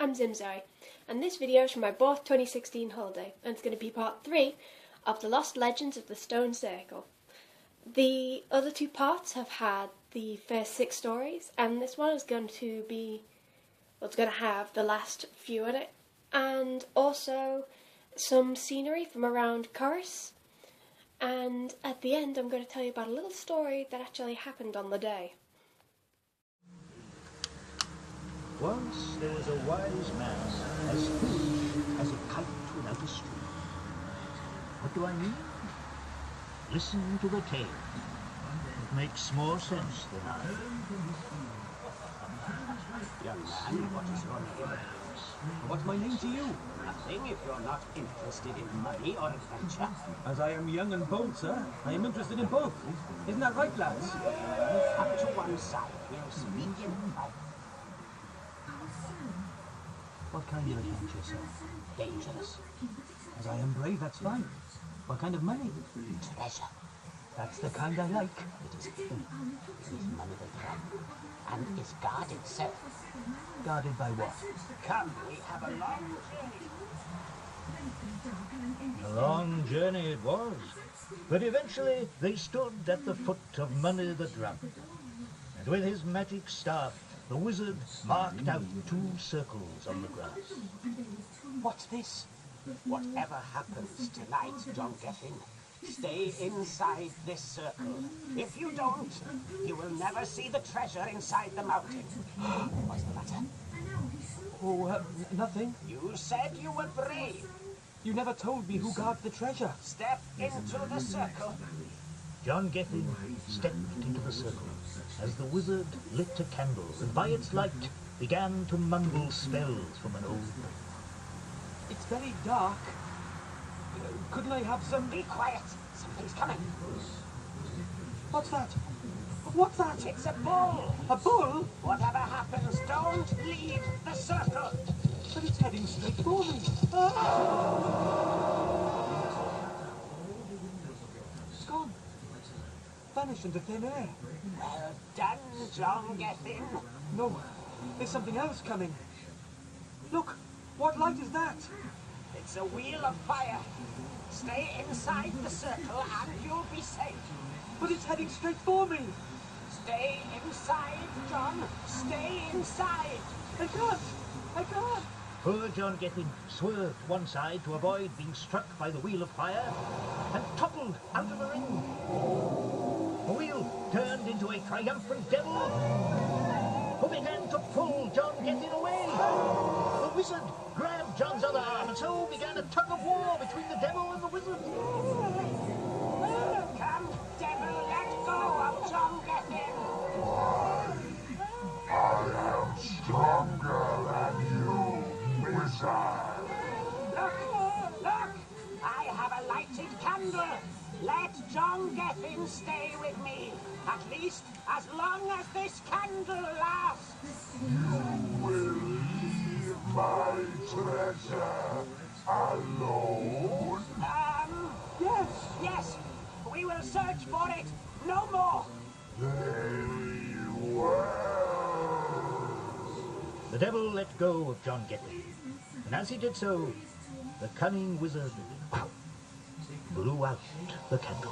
I'm ZimZoe, and this video is from my Bath 2016 holiday, and it's going to be part 3 of the Lost Legends of the Stone Circle. The other 2 parts have had the first 6 stories, and this one is going to be, well, it's going to have the last few in it, and also some scenery from around Corris. And at the end I'm going to tell you about a little story that actually happened on the day. Once there was a wise man, as foolish as a kite without a string. What do I mean? Listen to the tale. It makes more sense than I. Young man, what is your name? What's my name to you? Nothing if you're not interested in money or adventure. As I am young and bold, sir, I am interested in both. Isn't that right, lads? Move up to one side. We'll speak in private. What kind of adventure, sir? Dangerous. As I am brave, that's fine. What kind of money? Treasure. That's the kind I like. It is hidden. It is money that drum. And is guarded, sir. Guarded by what? Come, we have a long journey. A long journey it was, but eventually they stood at the foot of Money the Drum. And with his magic staff, the wizard marked out 2 circles on the grass. What's this? Whatever happens tonight, John Gethin, stay inside this circle. If you don't, you will never see the treasure inside the mountain. What's the matter? Oh, nothing. You said you were brave. You never told me who guards the treasure. Step into the circle. John Gethin stepped into the circle as the wizard lit a candle and by its light began to mumble spells from an old book. It's very dark. Couldn't I have some... Be quiet. Something's coming. What's that? What's that? It's a bull. A bull? Whatever happens, don't leave the circle. But it's heading straight for me. It's gone. Vanished into thin air. Well done, John Gethin. No, there's something else coming. Look, what light is that? It's a wheel of fire. Stay inside the circle and you'll be safe. But it's heading straight for me. Stay inside, John. Stay inside. I can't. I can't. Poor John Gethin swerved to one side to avoid being struck by the wheel of fire and toppled out of the ring. The wheel turned into a triumphant devil who began to pull John Gethin away. The wizard grabbed John's other arm and so began a tug of war between the devil and the wizard. Come, devil, let go of John Gethin. I am stronger than you, wizard. Look! I have a lighted candle. Let John Gethin stay with me. At least as long as this candle lasts. You will leave my treasure alone. Yes. We will search for it. No more. Very well. The devil let go of John Gethin, and as he did so, the cunning wizard blew out the candle.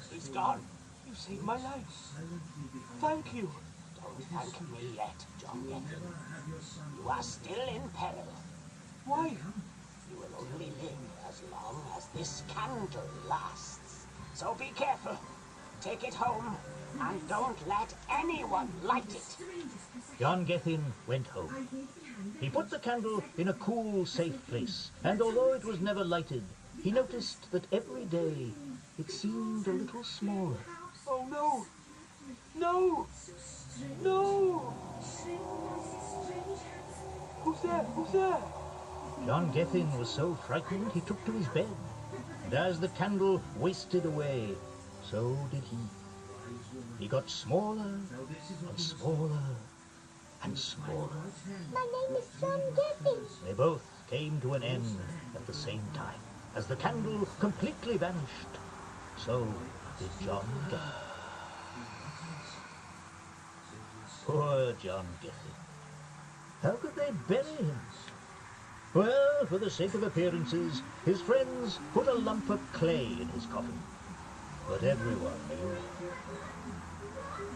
He's gone. You saved my life. Thank you. Don't thank me yet, John Gethin. You are still in peril. Why? You will only live as long as this candle lasts. So be careful. Take it home, and don't let anyone light it. John Gethin went home. He put the candle in a cool, safe place, and although it was never lighted, he noticed that every day it seemed a little smaller. Oh, no. No. No. Who's there? Who's there? John Gethin was so frightened he took to his bed, and as the candle wasted away, so did he. He got smaller and smaller and smaller. My name is John Gethin. They both came to an end at the same time. As the candle completely vanished, so to John Gethin. Poor John Gethin. How could they bury him? Well, for the sake of appearances, his friends put a lump of clay in his coffin. But everyone knew.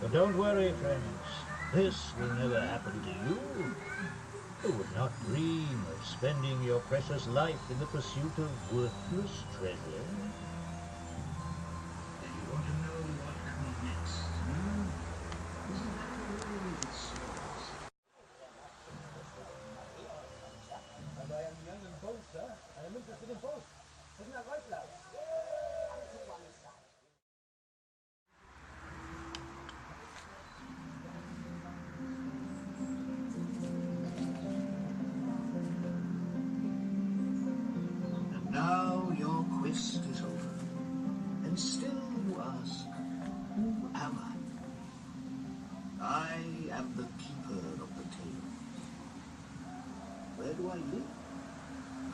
But don't worry, friends. This will never happen to you. You would not dream of spending your precious life in the pursuit of worthless treasure. You want to know what comes next? Isn't that the way it serves? And I am young and bold, sir. I am interested in both. Isn't that right, lad? And now your quest is over. And still you ask, who am I? I am the keeper of the tales. Where do I live?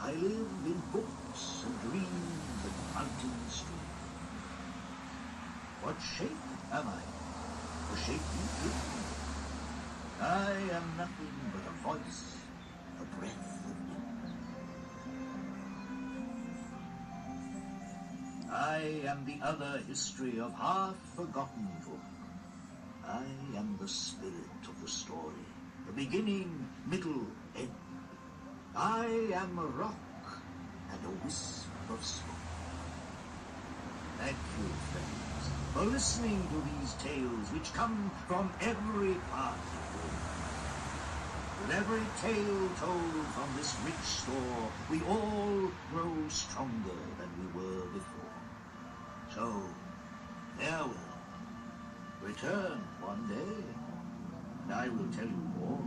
I live in books and dreams and mountain streams. What shape am I? The shape you give me. I am nothing but a voice, a breath of wind. I am the other history of half-forgotten folk. I am the spirit of the story, the beginning, middle, end. I am a rock and a wisp of smoke. Thank you, friends, for listening to these tales which come from every part of the world. With every tale told from this rich store, we all grow stronger than we were before. So, farewell. Return one day, and I will tell you more.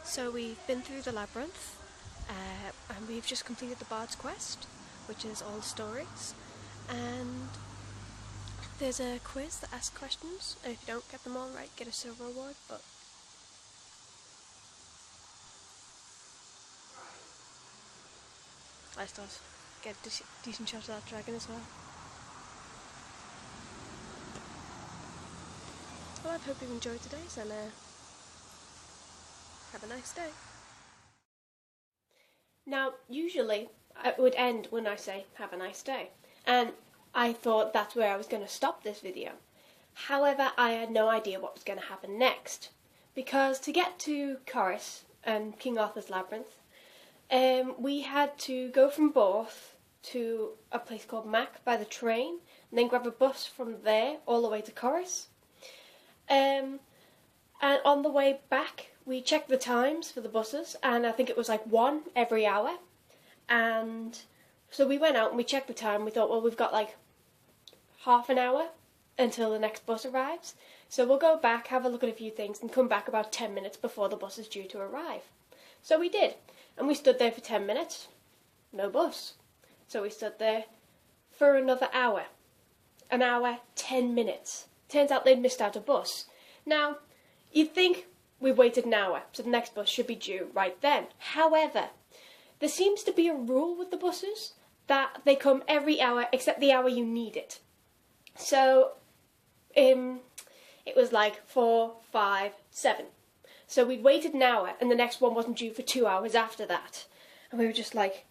So we've been through the Labyrinth, and we've just completed the Bard's Quest, which is all the stories, and there's a quiz that asks questions, and if you don't get them all right, get a silver reward, but I still get a decent shot of that dragon as well. Well, I hope you've enjoyed today's, and have a nice day. Now, usually it would end when I say, have a nice day. And I thought that's where I was going to stop this video. However, I had no idea what was going to happen next. Because to get to Corris and King Arthur's Labyrinth, we had to go from Borth to a place called Mac by the train, and then grab a bus from there all the way to Corris. And on the way back, we checked the times for the buses, and I think it was like 1 every hour. And so we went out and we checked the time. We thought, well, we've got like half an hour until the next bus arrives. So we'll go back, have a look at a few things, and come back about 10 minutes before the bus is due to arrive. So we did. And we stood there for 10 minutes. No bus. So we stood there for another hour. An hour, 10 minutes. Turns out they'd missed out a bus. Now, you'd think we've waited an hour, so the next bus should be due right then. However, there seems to be a rule with the buses that they come every hour except the hour you need it. So, it was like 4, 5, 7. So we'd waited an hour and the next one wasn't due for 2 hours after that. And we were just like,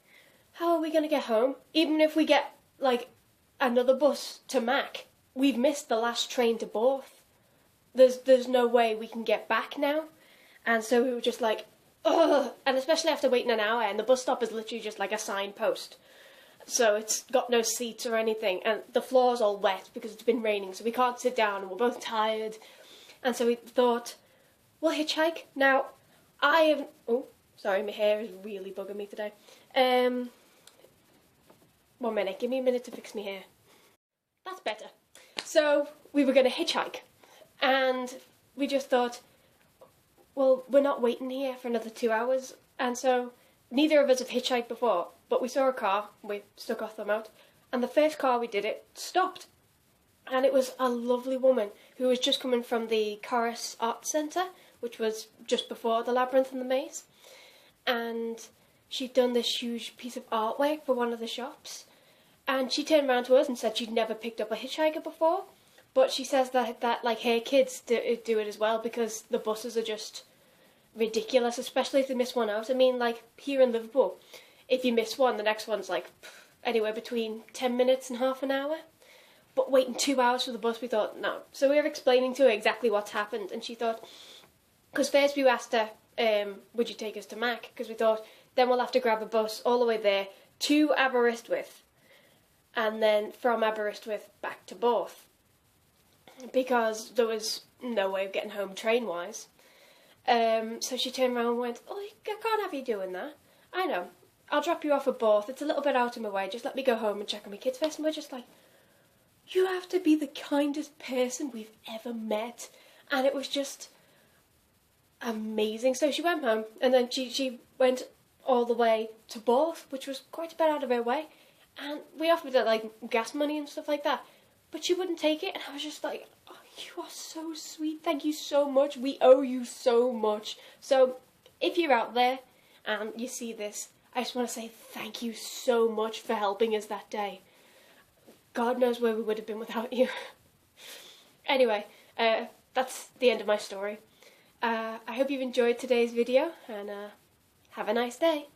how are we going to get home? Even if we get, like, another bus to Mac, we've missed the last train to Borth. There's no way we can get back now. And so we were just like, ugh, and especially after waiting an hour, and the bus stop is literally just like a signpost. So it's got no seats or anything, and the floor's all wet because it's been raining, so we can't sit down, and we're both tired. And so we thought, we'll hitchhike. Now, I have... Oh, sorry, my hair is really bugging me today. 1 minute, give me a minute to fix my hair. That's better. So, we were going to hitchhike, and we just thought, well, we're not waiting here for another 2 hours, and so neither of us have hitchhiked before, but we saw a car, we stuck our thumb out, and the first car we did it stopped. And it was a lovely woman who was just coming from the Corris Art Centre, which was just before the Labyrinth and the Maze. And she'd done this huge piece of artwork for one of the shops. And she turned around to us and said she'd never picked up a hitchhiker before. But she says that like her kids do it as well, because the buses are just ridiculous, especially if they miss one out. I mean, like here in Liverpool, if you miss one, the next one's like anywhere between 10 minutes and half an hour. But waiting 2 hours for the bus, we thought, no. So we were explaining to her exactly what's happened, and she thought, because first we asked her, would you take us to Mac? Because we thought, then we'll have to grab a bus all the way there to Aberystwyth, and then from Aberystwyth back to Borth, because there was no way of getting home train-wise. So she turned around and went, oh, I can't have you doing that. I know, I'll drop you off at Borth, it's a little bit out of my way, just let me go home and check on my kids first. And we're just like, you have to be the kindest person we've ever met. And it was just amazing. So she went home, and then she went all the way to Borth, which was quite a bit out of her way. And we offered her, like, gas money and stuff like that. But she wouldn't take it, and I was just like, oh, you are so sweet. Thank you so much. We owe you so much. So if you're out there and you see this, I just want to say thank you so much for helping us that day. God knows where we would have been without you. Anyway, that's the end of my story. I hope you've enjoyed today's video, and have a nice day.